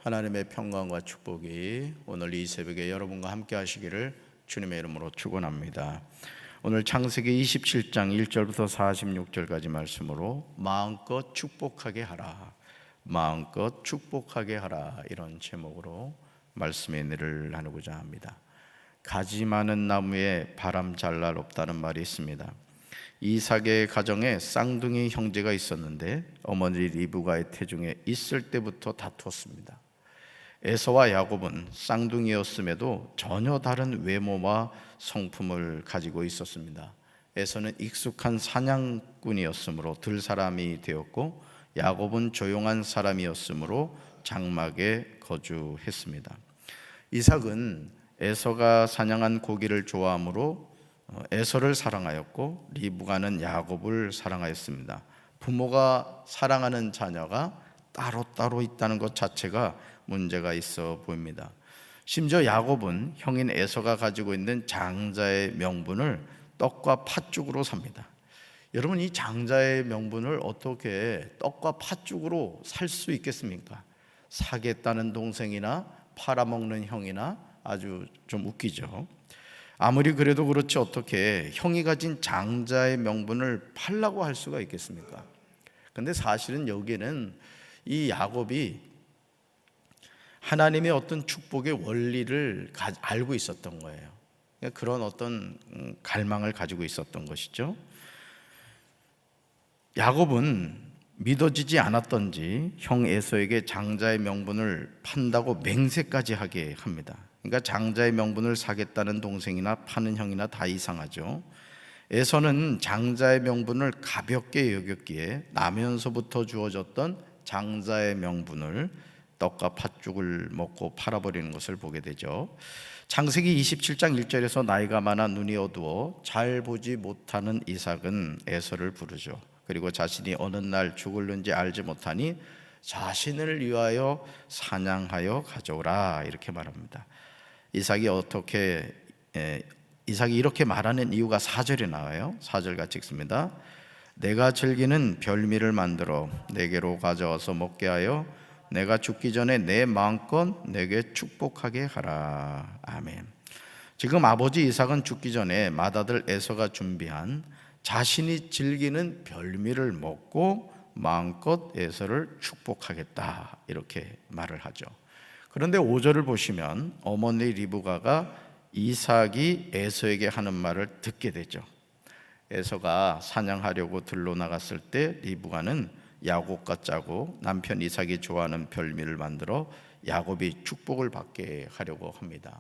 하나님의 평강과 축복이 오늘 이 새벽에 여러분과 함께 하시기를 주님의 이름으로 축원합니다. 오늘 창세기 27장 1절부터 46절까지 말씀으로 마음껏 축복하게 하라, 마음껏 축복하게 하라, 이런 제목으로 말씀의 은혜를 나누고자 합니다. 가지 많은 나무에 바람 잘 날 없다는 말이 있습니다. 이삭의 가정에 쌍둥이 형제가 있었는데 어머니 리브가의 태중에 있을 때부터 다투었습니다. 에서와 야곱은 쌍둥이였음에도 전혀 다른 외모와 성품을 가지고 있었습니다. 에서는 익숙한 사냥꾼이었으므로 들사람이 되었고, 야곱은 조용한 사람이었으므로 장막에 거주했습니다. 이삭은 에서가 사냥한 고기를 좋아하므로 에서를 사랑하였고, 리브가는 야곱을 사랑하였습니다. 부모가 사랑하는 자녀가 따로따로 있다는 것 자체가 문제가 있어 보입니다. 심지어 야곱은 형인 에서가 가지고 있는 장자의 명분을 떡과 팥죽으로 삽니다. 여러분, 이 장자의 명분을 어떻게 떡과 팥죽으로 살 수 있겠습니까? 사겠다는 동생이나 팔아먹는 형이나 아주 좀 웃기죠. 아무리 그래도 그렇지 어떻게 형이 가진 장자의 명분을 팔라고 할 수가 있겠습니까? 근데 사실은 여기는 이 야곱이 하나님의 어떤 축복의 원리를 알고 있었던 거예요. 그런 어떤 갈망을 가지고 있었던 것이죠. 야곱은 믿어지지 않았던지 형 에서에게 장자의 명분을 판다고 맹세까지 하게 합니다. 그러니까 장자의 명분을 사겠다는 동생이나 파는 형이나 다 이상하죠. 에서는 장자의 명분을 가볍게 여겼기에 나면서부터 주어졌던 장자의 명분을 떡과 팥죽을 먹고 팔아버리는 것을 보게 되죠. 창세기 27장 1절에서 나이가 많아 눈이 어두워 잘 보지 못하는 이삭은 에서를 부르죠. 그리고 자신이 어느 날 죽을는지 알지 못하니 자신을 위하여 사냥하여 가져오라, 이렇게 말합니다. 이삭이 이렇게 말하는 이유가 4절에 나와요. 4절 같이 읽습니다. 내가 즐기는 별미를 만들어 내게로 가져와서 먹게 하여 내가 죽기 전에 내 마음껏 내게 축복하게 하라. 아멘. 지금 아버지 이삭은 죽기 전에 맏아들 에서가 준비한 자신이 즐기는 별미를 먹고 마음껏 에서를 축복하겠다, 이렇게 말을 하죠. 그런데 5절을 보시면 어머니 리브가가 이삭이 에서에게 하는 말을 듣게 되죠. 에서가 사냥하려고 들로 나갔을 때 리브가는 야곱과 짜고 남편 이삭이 좋아하는 별미를 만들어 야곱이 축복을 받게 하려고 합니다.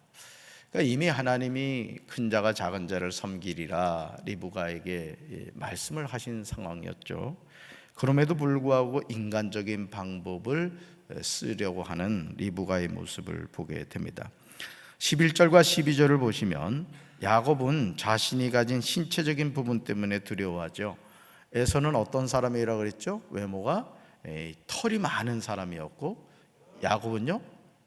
그러니까 이미 하나님이 큰 자가 작은 자를 섬기리라 리브가에게 말씀을 하신 상황이었죠. 그럼에도 불구하고 인간적인 방법을 쓰려고 하는 리브가의 모습을 보게 됩니다. 11절과 12절을 보시면 야곱은 자신이 가진 신체적인 부분 때문에 두려워하죠. 에서는 어떤 사람이라고 그랬죠? 외모가 털이 많은 사람이었고, 야곱은요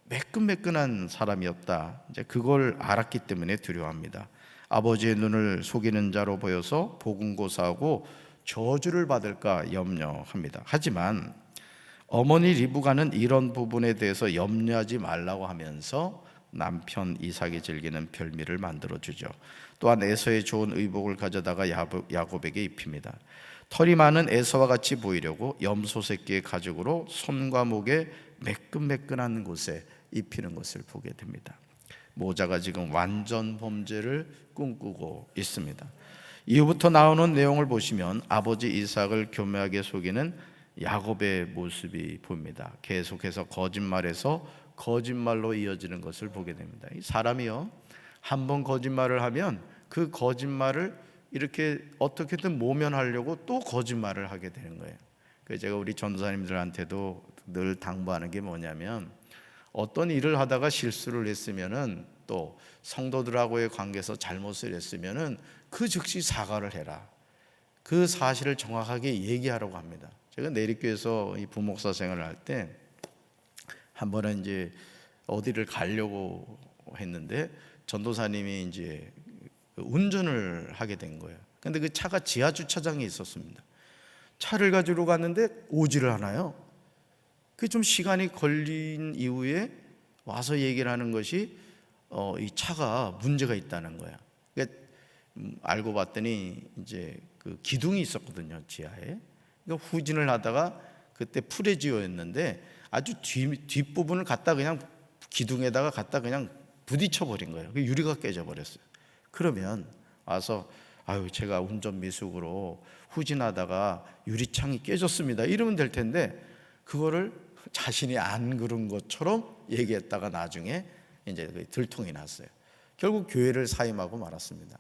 매끈매끈한 사람이었다. 이제 그걸 알았기 때문에 두려워합니다. 아버지의 눈을 속이는 자로 보여서 보금고사하고 저주를 받을까 염려합니다. 하지만 어머니 리브가는 이런 부분에 대해서 염려하지 말라고 하면서 남편 이삭이 즐기는 별미를 만들어주죠. 또한 에서의 좋은 의복을 가져다가 야곱에게 입힙니다. 털이 많은 에서와 같이 보이려고 염소 새끼의 가죽으로 손과 목에 매끈매끈한 곳에 입히는 것을 보게 됩니다. 모자가 지금 완전 범죄를 꿈꾸고 있습니다. 이후부터 나오는 내용을 보시면 아버지 이삭을 교묘하게 속이는 야곱의 모습이 보입니다. 계속해서 거짓말에서 거짓말로 이어지는 것을 보게 됩니다. 사람이요, 한번 거짓말을 하면 그 거짓말을 이렇게 어떻게든 모면하려고 또 거짓말을 하게 되는 거예요. 그래서 제가 우리 전도사님들한테도 늘 당부하는 게 뭐냐면, 어떤 일을 하다가 실수를 했으면은, 또 성도들하고의 관계에서 잘못을 했으면은 그 즉시 사과를 해라. 그 사실을 정확하게 얘기하라고 합니다. 제가 내리교에서 이 부목사 생활을 할 때 한 번은 이제 어디를 가려고 했는데 전도사님이 이제 운전을 하게 된 거예요. 근데 그 차가 지하 주차장에 있었습니다. 차를 가지러 갔는데 오지를 않아요. 그 좀 시간이 걸린 이후에 와서 얘기를 하는 것이 이 차가 문제가 있다는 거야. 그러니까 알고 봤더니 이제 그 기둥이 있었거든요, 지하에. 그러니까 후진을 하다가 그때 프레지오였는데 아주 뒷부분을 갖다 그냥 기둥에다가 갖다 그냥 부딪혀 버린 거예요. 그 유리가 깨져 버렸어요. 그러면 와서 아유, 제가 운전 미숙으로 후진하다가 유리창이 깨졌습니다, 이러면 될 텐데 그거를 자신이 안 그런 것처럼 얘기했다가 나중에 이제 들통이 났어요. 결국 교회를 사임하고 말았습니다.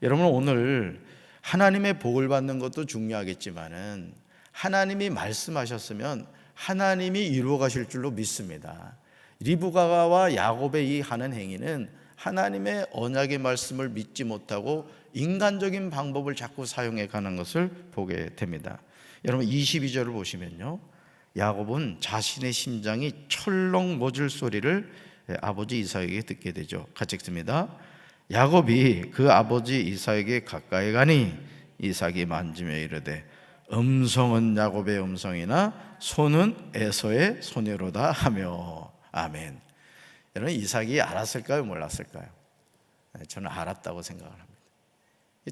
여러분, 오늘 하나님의 복을 받는 것도 중요하겠지만은 하나님이 말씀하셨으면 하나님이 이루어 가실 줄로 믿습니다. 리브가와 야곱의 이 하는 행위는 하나님의 언약의 말씀을 믿지 못하고 인간적인 방법을 자꾸 사용해 가는 것을 보게 됩니다. 여러분, 22절을 보시면요, 야곱은 자신의 심장이 철렁 멎을 소리를 아버지 이삭에게 듣게 되죠. 같이 읽습니다. 야곱이 그 아버지 이삭에게 가까이 가니 이삭이 만지며 이르되 음성은 야곱의 음성이나 손은 에서의 손이로다 하며. 아멘. 여러분, 이삭이 알았을까요, 몰랐을까요? 저는 알았다고 생각을 합니다.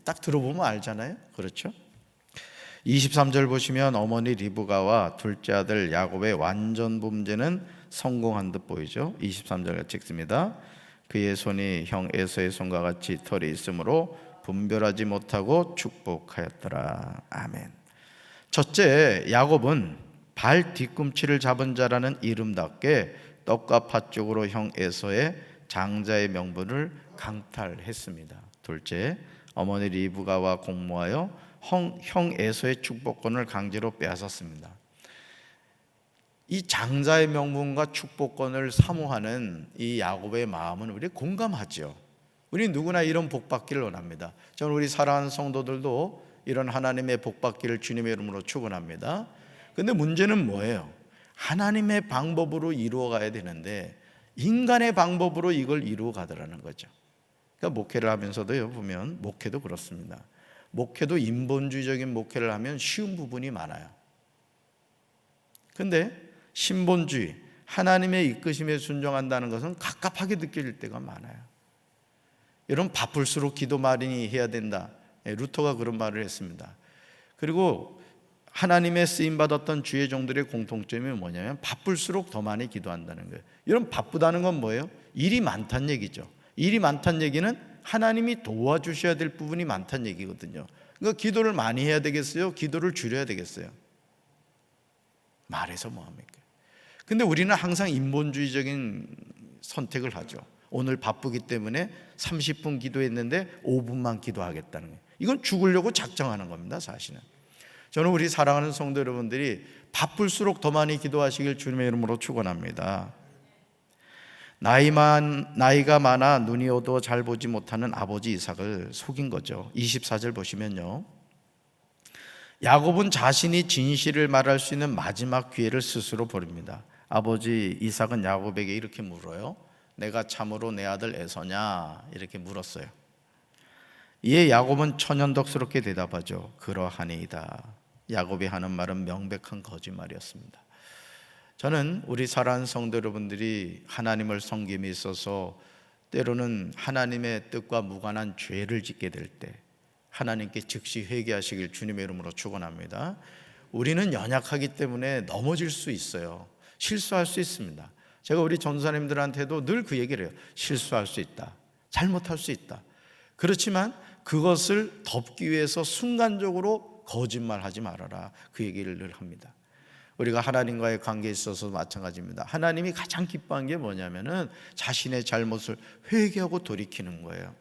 딱 들어보면 알잖아요, 그렇죠? 23절 보시면 어머니 리브가와 둘째 아들 야곱의 완전 범죄는 성공한 듯 보이죠. 23절 같이 읽습니다. 그의 손이 형 에서의 손과 같이 털이 있으므로 분별하지 못하고 축복하였더라. 아멘. 첫째, 야곱은 발 뒤꿈치를 잡은 자라는 이름답게 떡과 팥 쪽으로 형 에서의 장자의 명분을 강탈했습니다. 둘째, 어머니 리브가와 공모하여 형 에서의 축복권을 강제로 빼앗았습니다. 이 장자의 명분과 축복권을 사모하는 이 야곱의 마음은 우리 공감하죠. 우리 누구나 이런 복 받기를 원합니다. 저는 우리 사랑하는 성도들도 이런 하나님의 복 받기를 주님의 이름으로 축원합니다. 근데 문제는 뭐예요? 하나님의 방법으로 이루어 가야 되는데 인간의 방법으로 이걸 이루어 가더라는 거죠. 그러니까 목회를 하면서도요, 보면 목회도 그렇습니다. 목회도 인본주의적인 목회를 하면 쉬운 부분이 많아요. 근데 신본주의, 하나님의 이끄심에 순종한다는 것은 갑갑하게 느껴질 때가 많아요. 여러분, 바쁠수록 기도 많이 해야 된다, 루터가 그런 말을 했습니다. 그리고 하나님의 쓰임받았던 주의 종들의 공통점이 뭐냐면 바쁠수록 더 많이 기도한다는 거예요. 여러분, 바쁘다는 건 뭐예요? 일이 많다는 얘기죠. 일이 많다는 얘기는 하나님이 도와주셔야 될 부분이 많다는 얘기거든요. 그러니까 기도를 많이 해야 되겠어요? 기도를 줄여야 되겠어요? 말해서 뭐합니까? 근데 우리는 항상 인본주의적인 선택을 하죠. 오늘 바쁘기 때문에 30분 기도했는데 5분만 기도하겠다는 거예요. 이건 죽으려고 작정하는 겁니다, 사실은. 저는 우리 사랑하는 성도 여러분들이 바쁠수록 더 많이 기도하시길 주님의 이름으로 축원합니다. 나이가 많아 눈이 어두워 잘 보지 못하는 아버지 이삭을 속인 거죠. 24절 보시면요, 야곱은 자신이 진실을 말할 수 있는 마지막 기회를 스스로 버립니다. 아버지 이삭은 야곱에게 이렇게 물어요. 내가 참으로 내 아들 에서냐? 이렇게 물었어요. 이에 야곱은 천연덕스럽게 대답하죠. 그러하니이다. 야곱이 하는 말은 명백한 거짓말이었습니다. 저는 우리 사랑하는 성도 여러분들이 하나님을 섬김에 있어서 때로는 하나님의 뜻과 무관한 죄를 짓게 될 때 하나님께 즉시 회개하시길 주님의 이름으로 축원합니다. 우리는 연약하기 때문에 넘어질 수 있어요. 실수할 수 있습니다. 제가 우리 전사님들한테도 늘 그 얘기를 해요. 실수할 수 있다, 잘못할 수 있다. 그렇지만 그것을 덮기 위해서 순간적으로 거짓말하지 말아라, 그 얘기를 늘 합니다. 우리가 하나님과의 관계에 있어서 마찬가지입니다. 하나님이 가장 기뻐한 게 뭐냐면은 자신의 잘못을 회개하고 돌이키는 거예요.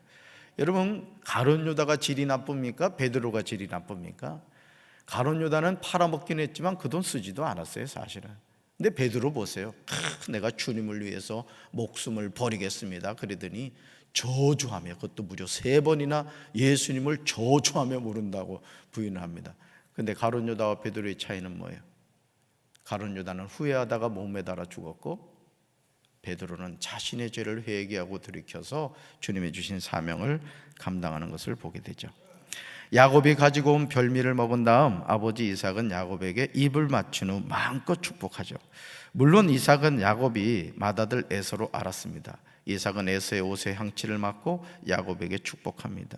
여러분, 가룟 유다가 질이 나쁩니까? 베드로가 질이 나쁩니까? 가룟 유다는 팔아먹긴 했지만 그 돈 쓰지도 않았어요, 사실은. 근데 베드로 보세요. 내가 주님을 위해서 목숨을 버리겠습니다, 그러더니 저주하며, 그것도 무려 3번이나 예수님을 저주하며 모른다고 부인을 합니다. 근데 가룟 유다와 베드로의 차이는 뭐예요? 가룟 유다는 후회하다가 목매 달아 죽었고 베드로는 자신의 죄를 회개하고 돌이켜서 주님이 주신 사명을 감당하는 것을 보게 되죠. 야곱이 가지고 온 별미를 먹은 다음 아버지 이삭은 야곱에게 입을 맞춘 후 마음껏 축복하죠. 물론 이삭은 야곱이 맏아들 에서로 알았습니다. 이삭은 에서의 옷의 향취를 맡고 야곱에게 축복합니다.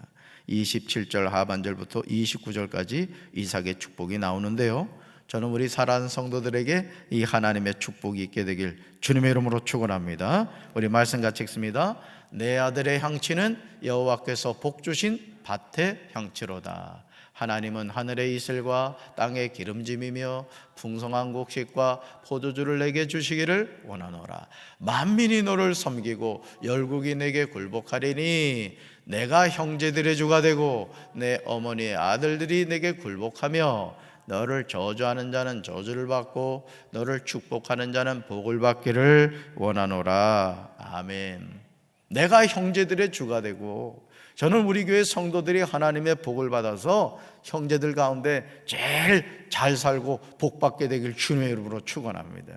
27절 하반절부터 29절까지 이삭의 축복이 나오는데요, 저는 우리 사랑하는 성도들에게 이 하나님의 축복이 있게 되길 주님의 이름으로 축원합니다. 우리 말씀 같이 읽습니다. 내 아들의 향취는 여호와께서 복 주신 밭의 향취로다. 하나님은 하늘의 이슬과 땅의 기름짐이며 풍성한 곡식과 포도주를 내게 주시기를 원하노라. 만민이 너를 섬기고 열국이 내게 굴복하리니 내가 형제들의 주가 되고 내 어머니의 아들들이 내게 굴복하며 너를 저주하는 자는 저주를 받고 너를 축복하는 자는 복을 받기를 원하노라. 아멘. 내가 형제들의 주가 되고, 저는 우리 교회 성도들이 하나님의 복을 받아서 형제들 가운데 제일 잘 살고 복 받게 되길 주님의 이름으로 축원합니다.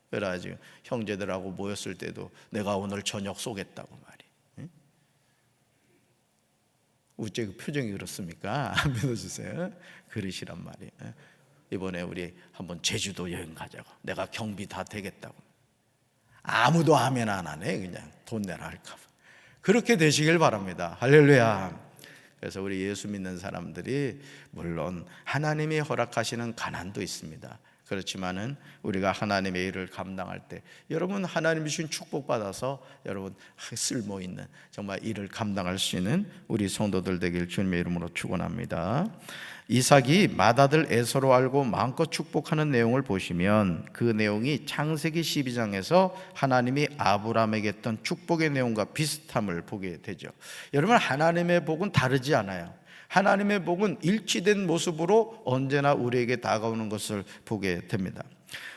그래가지고 형제들하고 모였을 때도 내가 오늘 저녁 쏘겠다고 말이. 어째 그 표정이 그렇습니까? 안 믿어주세요. 그러시란 말이에요. 이번에 우리 한번 제주도 여행 가자고. 내가 경비 다 되겠다고. 아무도 하면 안 하네. 그냥 돈 내라 할까 봐. 그렇게 되시길 바랍니다. 할렐루야. 그래서 우리 예수 믿는 사람들이 물론 하나님이 허락하시는 가난도 있습니다. 그렇지만은 우리가 하나님의 일을 감당할 때 여러분 하나님이 주신 축복받아서 여러분 쓸모 있는 정말 일을 감당할 수 있는 우리 성도들 되길 주님의 이름으로 축원합니다. 이삭이 맏아들 에서로 알고 마음껏 축복하는 내용을 보시면 그 내용이 창세기 12장에서 하나님이 아브라함에게 했던 축복의 내용과 비슷함을 보게 되죠. 여러분 하나님의 복은 다르지 않아요. 하나님의 복은 일치된 모습으로 언제나 우리에게 다가오는 것을 보게 됩니다.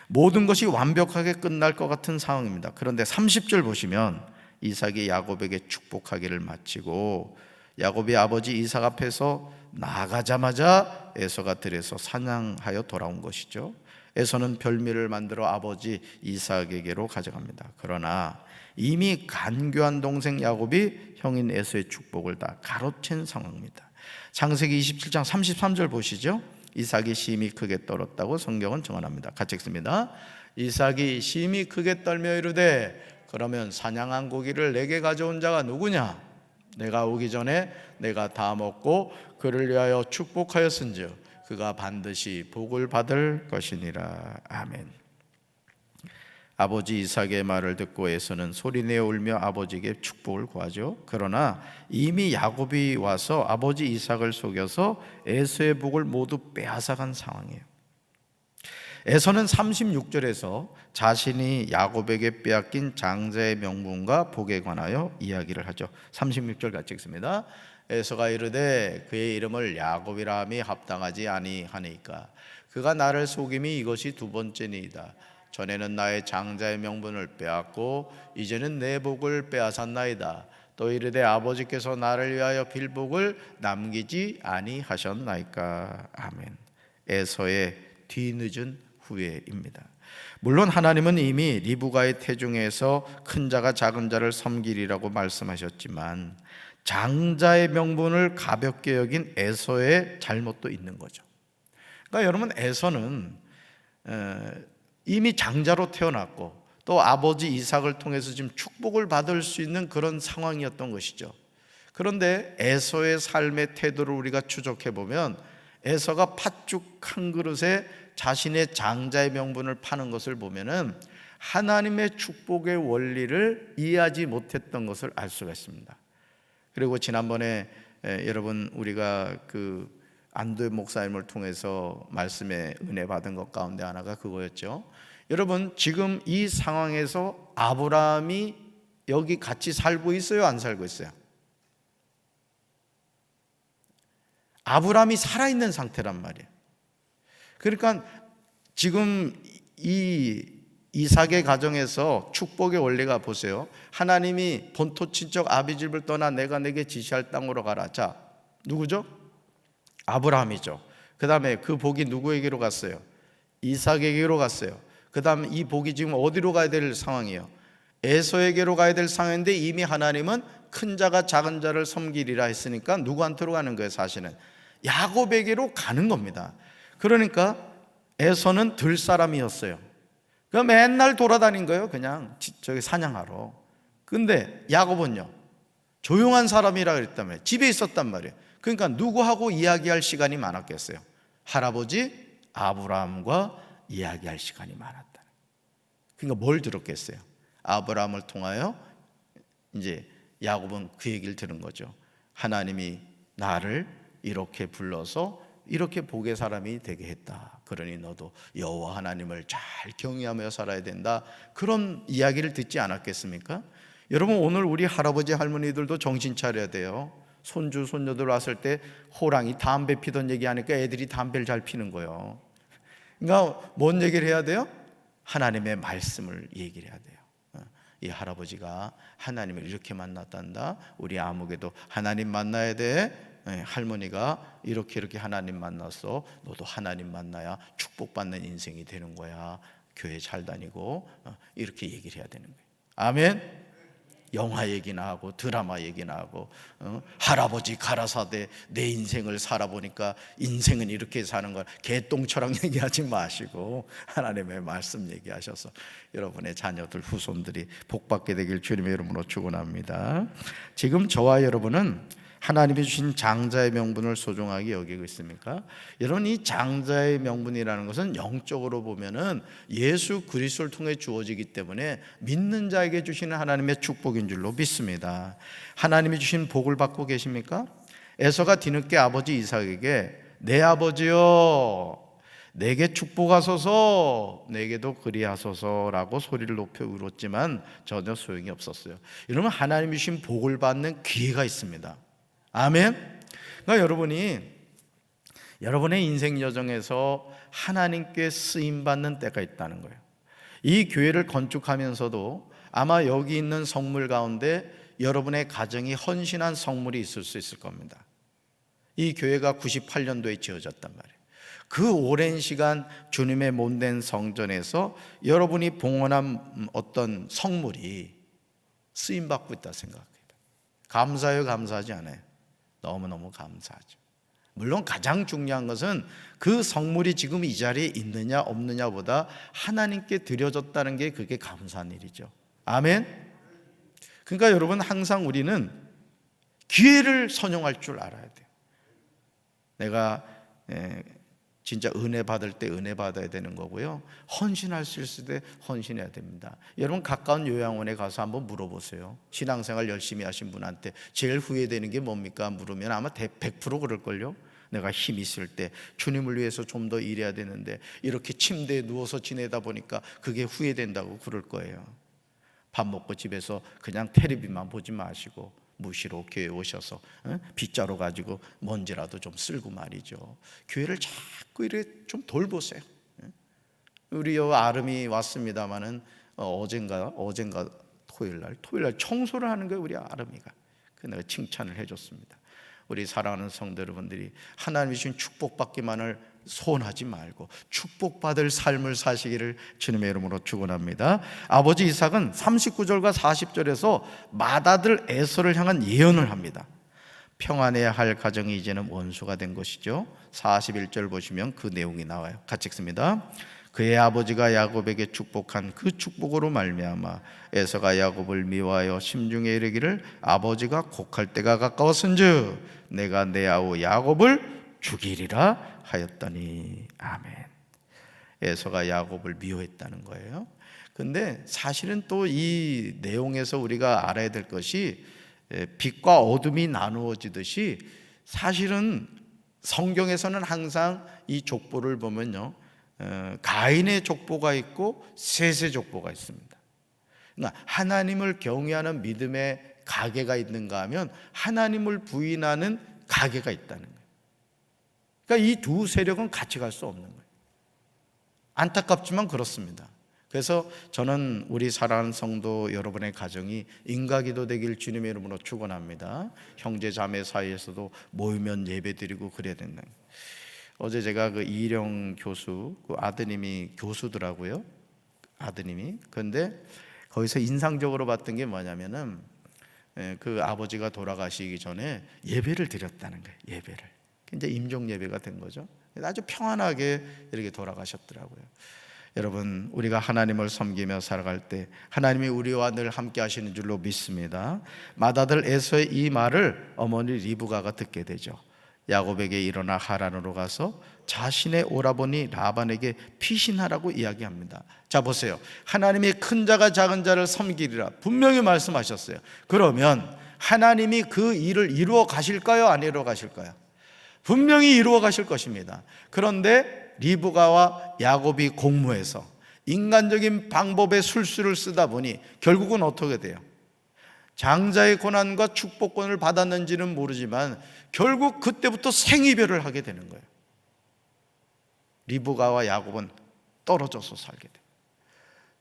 모든 것이 완벽하게 끝날 것 같은 상황입니다. 그런데 30절 보시면 이삭이 야곱에게 축복하기를 마치고 야곱이 아버지 이삭 앞에서 나가자마자 에서가 들에서 사냥하여 돌아온 것이죠. 에서는 별미를 만들어 아버지 이삭에게로 가져갑니다. 그러나 이미 간교한 동생 야곱이 형인 에서의 축복을 다 가로챈 상황입니다. 창세기 27장 33절 보시죠. 이삭이 심히 크게 떨었다고 성경은 증언합니다. 같이 읽습니다. 이삭이 심히 크게 떨며 이르되 그러면 사냥한 고기를 내게 가져온 자가 누구냐? 내가 오기 전에 내가 다 먹고 그를 위하여 축복하였은즉 그가 반드시 복을 받을 것이니라. 아멘. 아버지 이삭의 말을 듣고 에서는 소리내어 울며 아버지에게 축복을 구하죠. 그러나 이미 야곱이 와서 아버지 이삭을 속여서 에서의 복을 모두 빼앗아간 상황이에요. 에서는 36절에서 자신이 야곱에게 빼앗긴 장자의 명분과 복에 관하여 이야기를 하죠. 36절 같이 읽습니다. 에서가 이르되 그의 이름을 야곱이라 함이 합당하지 아니하니까 그가 나를 속임이 이것이 두 번째니이다. 전에는 나의 장자의 명분을 빼앗고 이제는 내 복을 빼앗았나이다. 또 이르되 아버지께서 나를 위하여 빌복을 남기지 아니하셨나이까. 아멘. 에서의 뒤늦은 후회입니다. 물론 하나님은 이미 리브가의 태중에서 큰 자가 작은 자를 섬기리라고 말씀하셨지만 장자의 명분을 가볍게 여긴 에서의 잘못도 있는 거죠. 그러니까 여러분 에서는 이미 장자로 태어났고 또 아버지 이삭을 통해서 지금 축복을 받을 수 있는 그런 상황이었던 것이죠. 그런데 에서의 삶의 태도를 우리가 추적해 보면 에서가 팥죽 한 그릇에 자신의 장자의 명분을 파는 것을 보면은 하나님의 축복의 원리를 이해하지 못했던 것을 알 수가 있습니다. 그리고 지난번에 여러분 우리가 그 안도의 목사님을 통해서 말씀에 은혜 받은 것 가운데 하나가 그거였죠. 여러분 지금 이 상황에서 아브라함이 여기 같이 살고 있어요? 안 살고 있어요? 아브라함이 살아있는 상태란 말이에요. 그러니까 지금 이 이삭의 가정에서 축복의 원리가 보세요. 하나님이 본토 친척 아비집을 떠나 내가 내게 지시할 땅으로 가라. 자, 누구죠? 아브라함이죠. 그 다음에 그 복이 누구에게로 갔어요? 이삭에게로 갔어요. 그 다음에 이 복이 지금 어디로 가야 될 상황이에요? 에서에게로 가야 될 상황인데 이미 하나님은 큰 자가 작은 자를 섬기리라 했으니까 누구한테로 가는 거예요? 사실은 야곱에게로 가는 겁니다. 그러니까 에서는 들 사람이었어요. 그 맨날 돌아다닌 거예요. 그냥 저기 사냥하러. 근데 야곱은요, 조용한 사람이라 그랬다며 집에 있었단 말이에요. 그러니까 누구하고 이야기할 시간이 많았겠어요? 할아버지 아브라함과 이야기할 시간이 많았다. 그러니까 뭘 들었겠어요? 아브라함을 통하여 이제 야곱은 그 얘기를 들은 거죠. 하나님이 나를 이렇게 불러서 이렇게 복의 사람이 되게 했다. 그러니 너도 여호와 하나님을 잘 경외하며 살아야 된다. 그런 이야기를 듣지 않았겠습니까? 여러분, 오늘 우리 할아버지 할머니들도 정신 차려야 돼요. 손주 손녀들 왔을 때 호랑이 담배 피던 얘기하니까 애들이 담배를 잘 피는 거예요. 그러니까 뭔 얘기를 해야 돼요? 하나님의 말씀을 얘기를 해야 돼요. 이 할아버지가 하나님을 이렇게 만났단다. 우리 아무개도 하나님 만나야 돼. 할머니가 이렇게 하나님 만났어. 너도 하나님 만나야 축복받는 인생이 되는 거야. 교회 잘 다니고 이렇게 얘기를 해야 되는 거예요. 아멘. 영화 얘기나 하고 드라마 얘기나 하고 할아버지 가라사대 내 인생을 살아보니까 인생은 이렇게 사는 걸 개똥처럼 얘기하지 마시고 하나님의 말씀 얘기하셔서 여러분의 자녀들 후손들이 복받게 되길 주님의 이름으로 축원합니다. 지금 저와 여러분은 하나님이 주신 장자의 명분을 소중하게 여기고 있습니까? 여러분, 이 장자의 명분이라는 것은 영적으로 보면은 예수 그리스도를 통해 주어지기 때문에 믿는 자에게 주시는 하나님의 축복인 줄로 믿습니다. 하나님이 주신 복을 받고 계십니까? 에서가 뒤늦게 아버지 이삭에게 내 아버지여 내게 축복하소서 내게도 그리하소서라고 소리를 높여 울었지만 전혀 소용이 없었어요. 여러분, 하나님이 주신 복을 받는 기회가 있습니다. 아멘. 그러니까 여러분이 여러분의 인생 여정에서 하나님께 쓰임 받는 때가 있다는 거예요. 이 교회를 건축하면서도 아마 여기 있는 성물 가운데 여러분의 가정이 헌신한 성물이 있을 수 있을 겁니다. 이 교회가 98년도에 지어졌단 말이에요. 그 오랜 시간 주님의 몸된 성전에서 여러분이 봉헌한 어떤 성물이 쓰임 받고 있다 생각합니다. 감사해요, 감사하지 않아요? 너무너무 감사하죠. 물론 가장 중요한 것은 그 성물이 지금 이 자리에 있느냐 없느냐보다 하나님께 드려졌다는 게 그게 감사한 일이죠. 아멘. 그러니까 여러분, 항상 우리는 기회를 선용할 줄 알아야 돼요. 내가 진짜 은혜 받을 때 은혜 받아야 되는 거고요. 헌신할 수 있을 때 헌신해야 됩니다. 여러분, 가까운 요양원에 가서 한번 물어보세요. 신앙생활 열심히 하신 분한테 제일 후회되는 게 뭡니까? 물으면 아마 100% 그럴걸요. 내가 힘 있을 때 주님을 위해서 좀 더 일해야 되는데 이렇게 침대에 누워서 지내다 보니까 그게 후회된다고 그럴 거예요. 밥 먹고 집에서 그냥 텔레비만 보지 마시고 무시로 교회 오셔서 빗자루 가지고 먼지라도 좀 쓸고 말이죠. 교회를 자꾸 이렇게 좀 돌보세요. 우리 요 아름이 왔습니다마는 어젠가 토요일날 청소를 하는 거예요. 우리 아름이가. 그 내가 칭찬을 해줬습니다. 우리 사랑하는 성도 여러분들이 하나님이 주신 축복받기만을 소원하지 말고 축복받을 삶을 사시기를 주님의 이름으로 축원합니다. 아버지 이삭은 39절과 40절에서 맏아들 에서를 향한 예언을 합니다. 평안해야 할 가정이 이제는 원수가 된 것이죠. 41절 보시면 그 내용이 나와요. 같이 읽습니다. 그의 아버지가 야곱에게 축복한 그 축복으로 말미암아 에서가 야곱을 미워하여 심중에 이르기를 아버지가 곡할 때가 가까웠은즉 내가 내 아우 야곱을 죽이리라 하였더니. 아멘. 에서가 야곱을 미워했다는 거예요. 근데 사실은 또 이 내용에서 우리가 알아야 될 것이 빛과 어둠이 나누어지듯이 사실은 성경에서는 항상 이 족보를 보면요, 가인의 족보가 있고 셋의 족보가 있습니다. 그러니까 하나님을 경외하는 믿음의 가계가 있는가 하면 하나님을 부인하는 가계가 있다는 거예요. 그러니까 이 두 세력은 같이 갈 수 없는 거예요. 안타깝지만 그렇습니다. 그래서 저는 우리 사랑하는 성도 여러분의 가정이 인가기도 되길 주님의 이름으로 축원합니다. 형제 자매 사이에서도 모이면 예배드리고 그래야 된다. 어제 제가 그 이령 교수, 그 아드님이 교수더라고요. 아드님이. 그런데 거기서 인상적으로 봤던 게 뭐냐면은 그 아버지가 돌아가시기 전에 예배를 드렸다는 거예요. 예배를. 이제 임종 예배가 된 거죠. 아주 평안하게 이렇게 돌아가셨더라고요. 여러분, 우리가 하나님을 섬기며 살아갈 때 하나님이 우리와 늘 함께 하시는 줄로 믿습니다. 맏아들 에서의 이 말을 어머니 리브가가 듣게 되죠. 야곱에게 일어나 하란으로 가서 자신의 오라버니 라반에게 피신하라고 이야기합니다. 자, 보세요. 하나님이 큰 자가 작은 자를 섬기리라 분명히 말씀하셨어요. 그러면 하나님이 그 일을 이루어 가실까요? 안 이루어 가실까요? 분명히 이루어 가실 것입니다. 그런데 리브가와 야곱이 공모해서 인간적인 방법의 술수를 쓰다 보니 결국은 어떻게 돼요? 장자의 고난과 축복권을 받았는지는 모르지만 결국 그때부터 생이별을 하게 되는 거예요. 리브가와 야곱은 떨어져서 살게 돼요.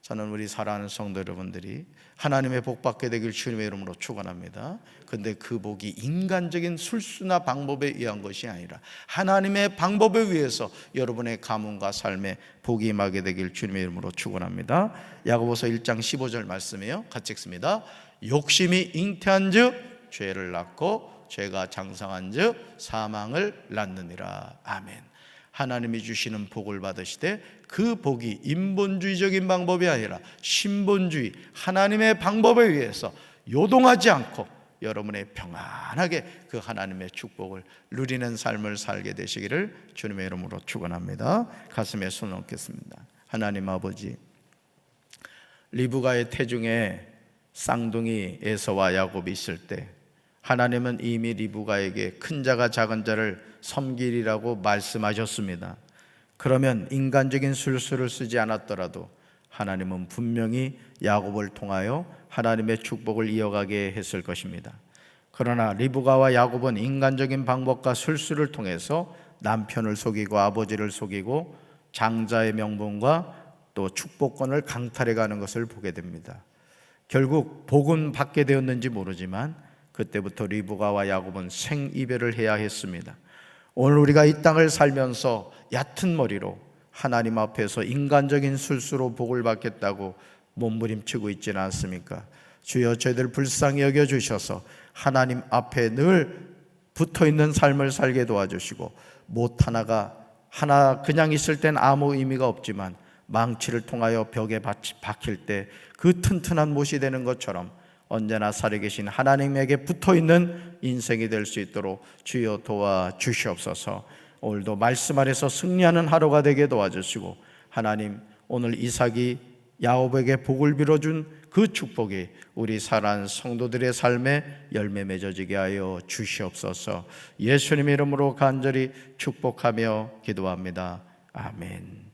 저는 우리 사랑하는 성도 여러분들이 하나님의 복 받게 되길 주님의 이름으로 축원합니다. 근데 그 복이 인간적인 술수나 방법에 의한 것이 아니라 하나님의 방법에 의해서 여러분의 가문과 삶에 복이 임하게 되길 주님의 이름으로 축원합니다. 야고보서 1장 15절 말씀이에요. 같이 읽습니다. 욕심이 잉태한즉 죄를 낳고 죄가 장성한즉 사망을 낳느니라. 아멘. 하나님이 주시는 복을 받으시되 그 복이 인본주의적인 방법이 아니라 신본주의 하나님의 방법에 의해서 요동하지 않고 여러분의 평안하게 그 하나님의 축복을 누리는 삶을 살게 되시기를 주님의 이름으로 축원합니다. 가슴에 손을 얹겠습니다. 하나님 아버지, 리브가의 태중에 쌍둥이 에서와 야곱이 있을 때 하나님은 이미 리브가에게 큰 자가 작은 자를 섬기리라고 말씀하셨습니다. 그러면 인간적인 술수를 쓰지 않았더라도 하나님은 분명히 야곱을 통하여 하나님의 축복을 이어가게 했을 것입니다. 그러나 리브가와 야곱은 인간적인 방법과 술수를 통해서 남편을 속이고 아버지를 속이고 장자의 명분과 또 축복권을 강탈해가는 것을 보게 됩니다. 결국 복은 받게 되었는지 모르지만 그때부터 리브가와 야곱은 생이별을 해야 했습니다. 오늘 우리가 이 땅을 살면서 얕은 머리로 하나님 앞에서 인간적인 술수로 복을 받겠다고 몸부림치고 있지는 않습니까? 주여, 저희들 불쌍히 여겨주셔서 하나님 앞에 늘 붙어있는 삶을 살게 도와주시고, 못 하나 그냥 있을 땐 아무 의미가 없지만 망치를 통하여 벽에 박힐 때 그 튼튼한 못이 되는 것처럼 언제나 살아계신 하나님에게 붙어있는 인생이 될 수 있도록 주여 도와주시옵소서. 오늘도 말씀 아래서 승리하는 하루가 되게 도와주시고, 하나님 오늘 이삭이 야곱에게 복을 빌어준 그 축복이 우리 사랑하는 성도들의 삶에 열매 맺어지게 하여 주시옵소서. 예수님의 이름으로 간절히 축복하며 기도합니다. 아멘.